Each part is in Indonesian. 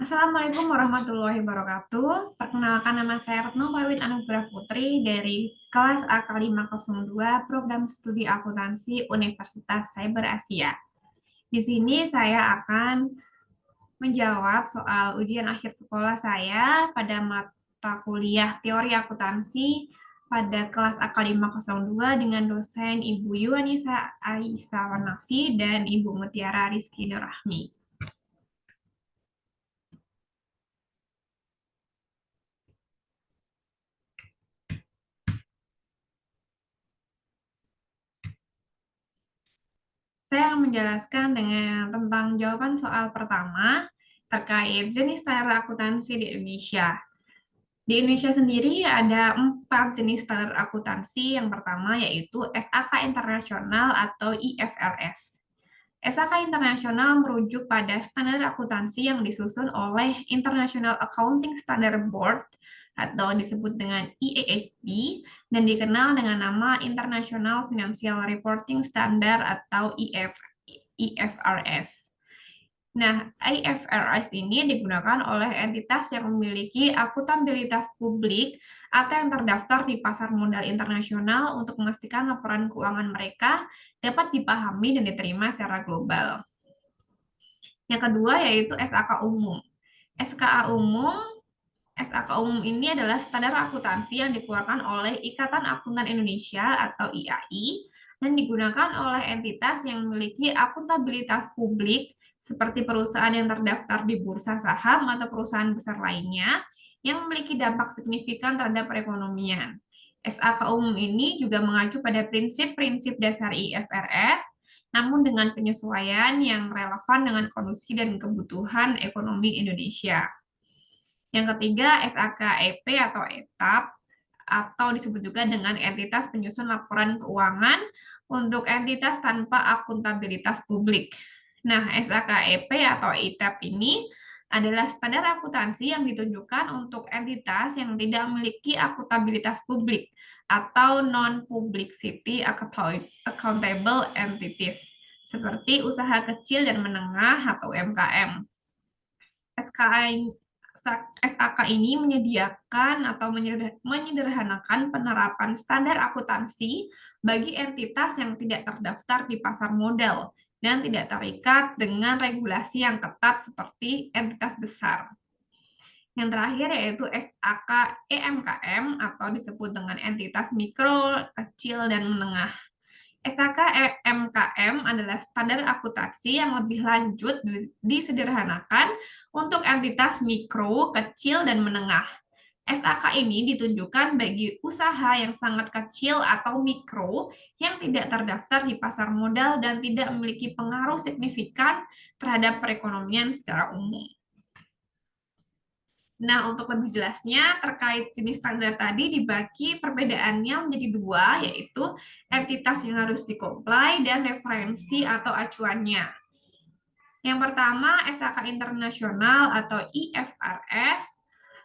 Assalamualaikum warahmatullahi wabarakatuh. Perkenalkan, nama saya Retno Pawit Anugrah Putri dari kelas AK502 Program Studi Akuntansi Universitas Cyber Asia. Di sini saya akan menjawab soal ujian akhir sekolah saya pada mata kuliah Teori Akuntansi pada kelas AK502 dengan dosen Ibu Yuanisa Aisyah Wanafi dan Ibu Mutiara Rizky Nurrahmi. Saya akan menjelaskan tentang jawaban soal pertama terkait jenis standar akuntansi di Indonesia. Di Indonesia sendiri ada 4 jenis standar akuntansi. Yang pertama yaitu SAK Internasional atau IFRS. SAK Internasional merujuk pada standar akuntansi yang disusun oleh International Accounting Standard Board atau disebut dengan IASB dan dikenal dengan nama International Financial Reporting Standard atau IFRS. Nah, IFRS ini digunakan oleh entitas yang memiliki akuntabilitas publik atau yang terdaftar di pasar modal internasional untuk memastikan laporan keuangan mereka dapat dipahami dan diterima secara global. Yang kedua yaitu SAK umum. SKA umum SAK umum ini adalah standar akuntansi yang dikeluarkan oleh Ikatan Akuntan Indonesia atau IAI dan digunakan oleh entitas yang memiliki akuntabilitas publik seperti perusahaan yang terdaftar di bursa saham atau perusahaan besar lainnya yang memiliki dampak signifikan terhadap perekonomian. SAK umum ini juga mengacu pada prinsip-prinsip dasar IFRS, namun dengan penyesuaian yang relevan dengan kondisi dan kebutuhan ekonomi Indonesia. Yang ketiga, SAKEP atau ETAP, atau disebut juga dengan entitas penyusun laporan keuangan untuk entitas tanpa akuntabilitas publik. Nah, SAKEP atau ETAP ini adalah standar akuntansi yang ditunjukkan untuk entitas yang tidak memiliki akuntabilitas publik atau non-public city accountable entities, seperti usaha kecil dan menengah atau UMKM. SAK ini menyediakan atau menyederhanakan penerapan standar akuntansi bagi entitas yang tidak terdaftar di pasar modal dan tidak terikat dengan regulasi yang ketat seperti entitas besar. Yang terakhir yaitu SAK EMKM atau disebut dengan entitas mikro, kecil, dan menengah. SAK MKM adalah standar akuntansi yang lebih lanjut disederhanakan untuk entitas mikro, kecil, dan menengah. SAK ini ditunjukkan bagi usaha yang sangat kecil atau mikro yang tidak terdaftar di pasar modal dan tidak memiliki pengaruh signifikan terhadap perekonomian secara umum. Nah, untuk lebih jelasnya terkait jenis standar tadi dibagi perbedaannya menjadi dua, yaitu entitas yang harus di-comply dan referensi atau acuannya. Yang pertama, SAK Internasional atau IFRS.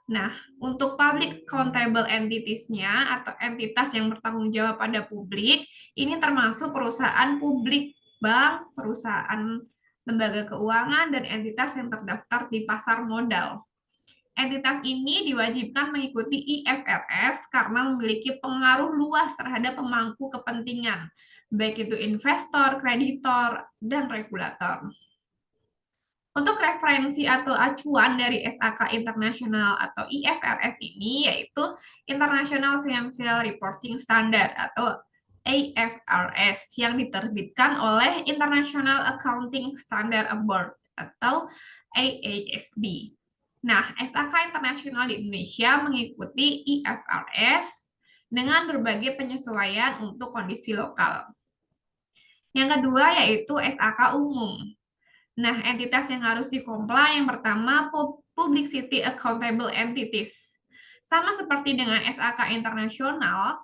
Nah, untuk public accountable entities-nya atau entitas yang bertanggung jawab pada publik, ini termasuk perusahaan publik, bank, perusahaan lembaga keuangan, dan entitas yang terdaftar di pasar modal. Entitas ini diwajibkan mengikuti IFRS karena memiliki pengaruh luas terhadap pemangku kepentingan, baik itu investor, kreditor, dan regulator. Untuk referensi atau acuan dari SAK Internasional atau IFRS ini yaitu International Financial Reporting Standard atau IFRS yang diterbitkan oleh International Accounting Standard Board atau IASB. Nah, SAK Internasional di Indonesia mengikuti IFRS dengan berbagai penyesuaian untuk kondisi lokal. Yang kedua yaitu SAK umum. Nah, entitas yang harus di-comply yang pertama Public City Accountable Entities. Sama seperti dengan SAK Internasional,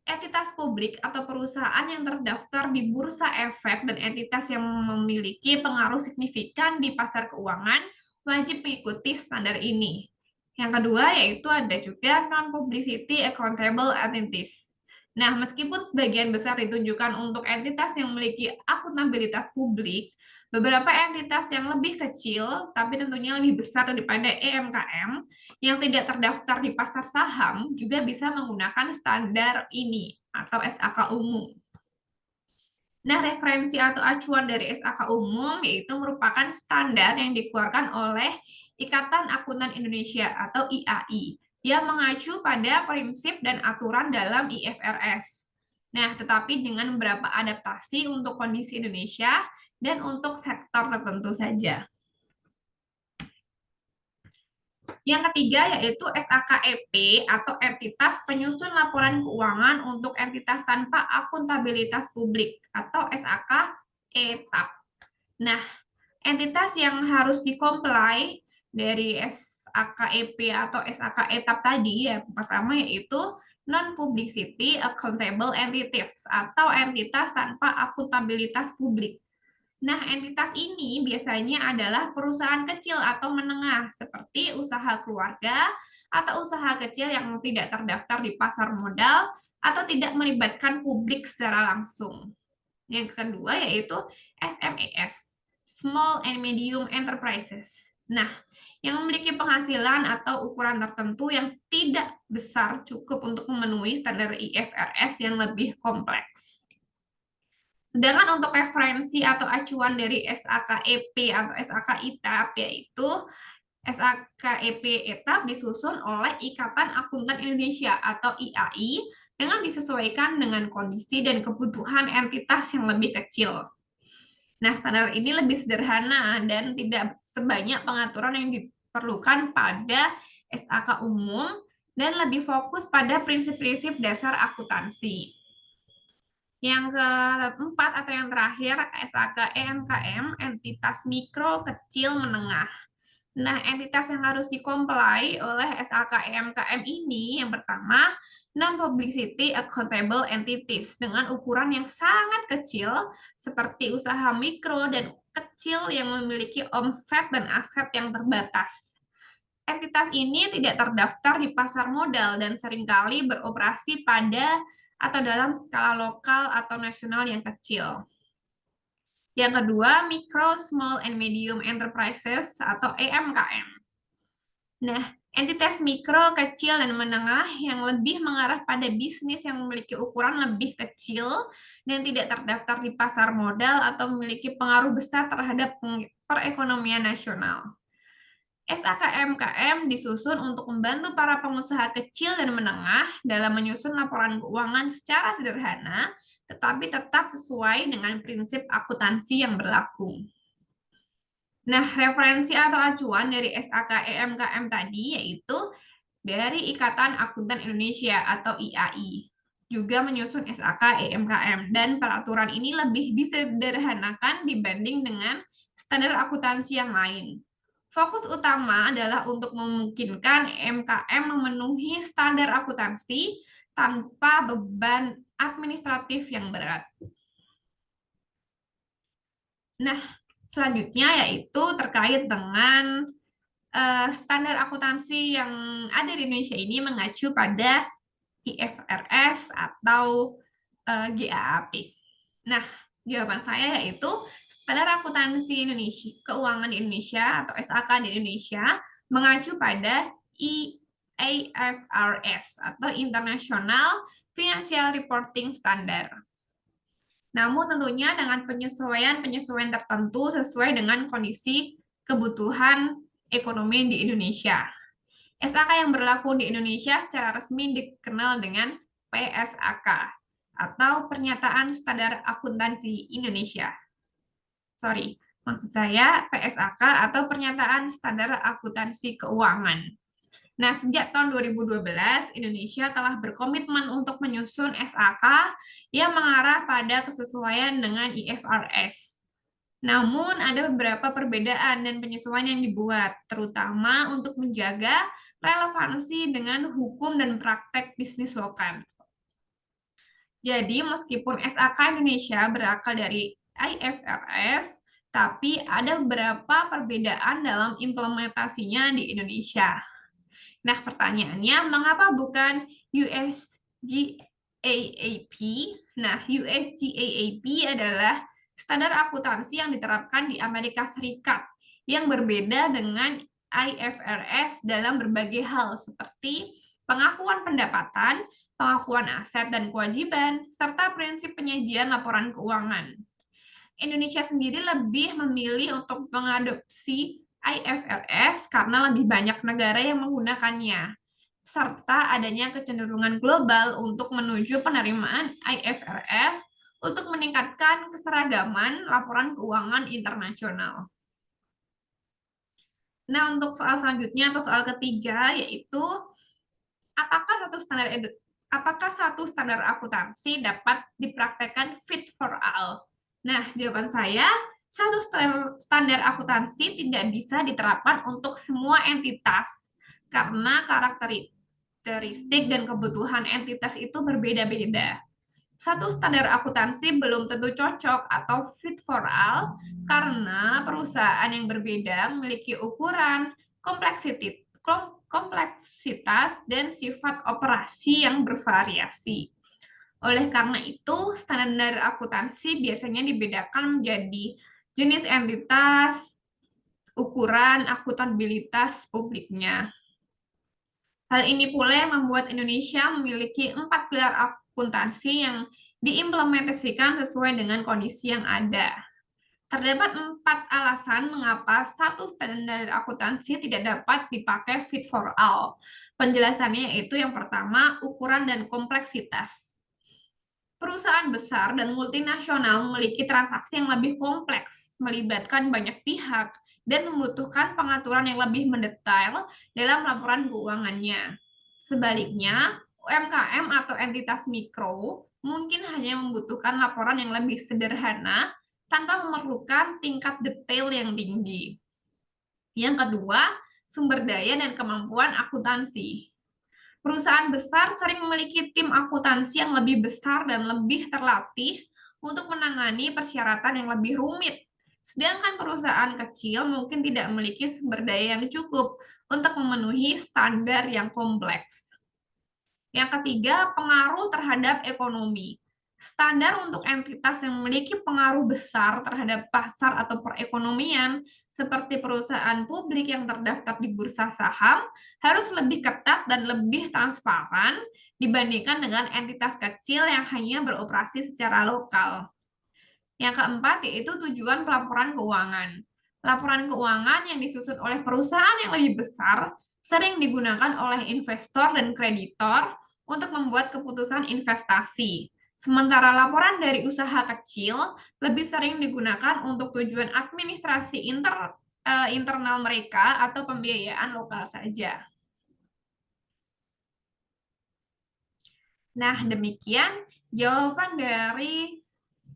entitas publik atau perusahaan yang terdaftar di Bursa Efek dan entitas yang memiliki pengaruh signifikan di pasar keuangan wajib mengikuti standar ini. Yang kedua yaitu ada juga non-publicity accountable entities. Nah, meskipun sebagian besar ditunjukkan untuk entitas yang memiliki akuntabilitas publik, Beberapa entitas yang lebih kecil, tapi tentunya lebih besar daripada EMKM, yang tidak terdaftar di pasar saham, juga bisa menggunakan standar ini, atau SAK umum. Nah, referensi atau acuan dari SAK umum yaitu merupakan standar yang dikeluarkan oleh Ikatan Akuntan Indonesia atau IAI, yang mengacu pada prinsip dan aturan dalam IFRS. Nah, tetapi dengan beberapa adaptasi untuk kondisi Indonesia dan untuk sektor tertentu saja. Yang ketiga yaitu SAKEP atau entitas penyusun laporan keuangan untuk entitas tanpa akuntabilitas publik atau SAK ETAP. Nah, entitas yang harus di-comply dari SAKEP atau SAK ETAP tadi ya pertama yaitu non-publicity accountable entities atau entitas tanpa akuntabilitas publik. Nah, entitas ini biasanya adalah perusahaan kecil atau menengah, seperti usaha keluarga atau usaha kecil yang tidak terdaftar di pasar modal atau tidak melibatkan publik secara langsung. Yang kedua yaitu SMES, Small and Medium Enterprises. Nah, yang memiliki penghasilan atau ukuran tertentu yang tidak besar cukup untuk memenuhi standar IFRS yang lebih kompleks. Sedangkan untuk referensi atau acuan dari SAKEP atau SAK ITAP yaitu SAKEP ETAP disusun oleh Ikatan Akuntan Indonesia atau IAI dengan disesuaikan dengan kondisi dan kebutuhan entitas yang lebih kecil. Nah, standar ini lebih sederhana dan tidak sebanyak pengaturan yang diperlukan pada SAK umum dan lebih fokus pada prinsip-prinsip dasar akuntansi. Yang keempat atau yang terakhir, SAK EMKM, entitas mikro, kecil, menengah. Nah, entitas yang harus di-comply oleh SAK EMKM ini yang pertama, non-publicity accountable entities dengan ukuran yang sangat kecil seperti usaha mikro dan kecil yang memiliki omset dan aset yang terbatas. Entitas ini tidak terdaftar di pasar modal dan seringkali beroperasi pada atau dalam skala lokal atau nasional yang kecil. Yang kedua, Micro, Small, and Medium Enterprises atau EMKM. Nah, entitas mikro, kecil, dan menengah yang lebih mengarah pada bisnis yang memiliki ukuran lebih kecil dan tidak terdaftar di pasar modal atau memiliki pengaruh besar terhadap perekonomian nasional. SAKMKM disusun untuk membantu para pengusaha kecil dan menengah dalam menyusun laporan keuangan secara sederhana, tetapi tetap sesuai dengan prinsip akuntansi yang berlaku. Nah, referensi atau acuan dari SAKMKM tadi yaitu dari Ikatan Akuntan Indonesia atau IAI, juga menyusun SAK-EMKM, dan peraturan ini lebih disederhanakan dibanding dengan standar akuntansi yang lain. Fokus utama adalah untuk memungkinkan EMKM memenuhi standar akuntansi tanpa beban administratif yang berat. Nah, selanjutnya yaitu terkait dengan standar akuntansi yang ada di Indonesia ini mengacu pada IFRS atau GAAP. Nah, jawaban saya yaitu standar akuntansi Indonesia, keuangan di Indonesia atau SAK di Indonesia mengacu pada IFRS atau International Financial Reporting Standard. Namun tentunya dengan penyesuaian-penyesuaian tertentu sesuai dengan kondisi kebutuhan ekonomi di Indonesia. SAK yang berlaku di Indonesia secara resmi dikenal dengan PSAK atau Pernyataan Standar Akuntansi Indonesia. Maksud saya PSAK atau Pernyataan Standar Akuntansi Keuangan. Nah, sejak tahun 2012, Indonesia telah berkomitmen untuk menyusun SAK yang mengarah pada kesesuaian dengan IFRS. Namun, ada beberapa perbedaan dan penyesuaian yang dibuat, terutama untuk menjaga relevansi dengan hukum dan praktek bisnis lokal. Jadi, meskipun SAK Indonesia berakal dari IFRS, tapi ada beberapa perbedaan dalam implementasinya di Indonesia. Nah, pertanyaannya, mengapa bukan USGAAP? Nah, USGAAP adalah standar akuntansi yang diterapkan di Amerika Serikat yang berbeda dengan IFRS dalam berbagai hal seperti pengakuan pendapatan, pengakuan aset dan kewajiban, serta prinsip penyajian laporan keuangan. Indonesia sendiri lebih memilih untuk mengadopsi IFRS karena lebih banyak negara yang menggunakannya, serta adanya kecenderungan global untuk menuju penerimaan IFRS untuk meningkatkan keseragaman laporan keuangan internasional. Nah, untuk soal selanjutnya atau soal ketiga yaitu apakah satu standar akuntansi dapat dipraktekkan fit for all? Nah, jawaban saya, satu standar akuntansi tidak bisa diterapkan untuk semua entitas karena karakteristik dan kebutuhan entitas itu berbeda-beda. Satu standar akuntansi belum tentu cocok atau fit for all karena perusahaan yang berbeda memiliki ukuran, kompleksitas, dan sifat operasi yang bervariasi. Oleh karena itu, standar akuntansi biasanya dibedakan menjadi jenis entitas, ukuran, akuntabilitas publiknya. Hal ini pula yang membuat Indonesia memiliki 4 pilar akuntansi yang diimplementasikan sesuai dengan kondisi yang ada. Terdapat 4 alasan mengapa satu standar akuntansi tidak dapat dipakai fit for all. Penjelasannya yaitu yang pertama, ukuran dan kompleksitas. Perusahaan besar dan multinasional memiliki transaksi yang lebih kompleks, melibatkan banyak pihak, dan membutuhkan pengaturan yang lebih mendetail dalam laporan keuangannya. Sebaliknya, UMKM atau entitas mikro mungkin hanya membutuhkan laporan yang lebih sederhana tanpa memerlukan tingkat detail yang tinggi. Yang kedua, sumber daya dan kemampuan akuntansi. Perusahaan besar sering memiliki tim akuntansi yang lebih besar dan lebih terlatih untuk menangani persyaratan yang lebih rumit. Sedangkan perusahaan kecil mungkin tidak memiliki sumber daya yang cukup untuk memenuhi standar yang kompleks. Yang ketiga, pengaruh terhadap ekonomi. Standar untuk entitas yang memiliki pengaruh besar terhadap pasar atau perekonomian, seperti perusahaan publik yang terdaftar di bursa saham, harus lebih ketat dan lebih transparan dibandingkan dengan entitas kecil yang hanya beroperasi secara lokal. Yang keempat yaitu tujuan pelaporan keuangan. Laporan keuangan yang disusun oleh perusahaan yang lebih besar sering digunakan oleh investor dan kreditor untuk membuat keputusan investasi. Sementara laporan dari usaha kecil lebih sering digunakan untuk tujuan administrasi internal mereka atau pembiayaan lokal saja. Nah, demikian jawaban dari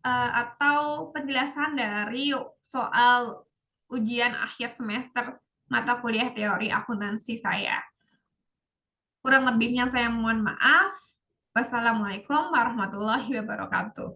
atau penjelasan dari soal ujian akhir semester mata kuliah teori akuntansi saya. Kurang lebihnya saya mohon maaf. Wassalamualaikum warahmatullahi wabarakatuh.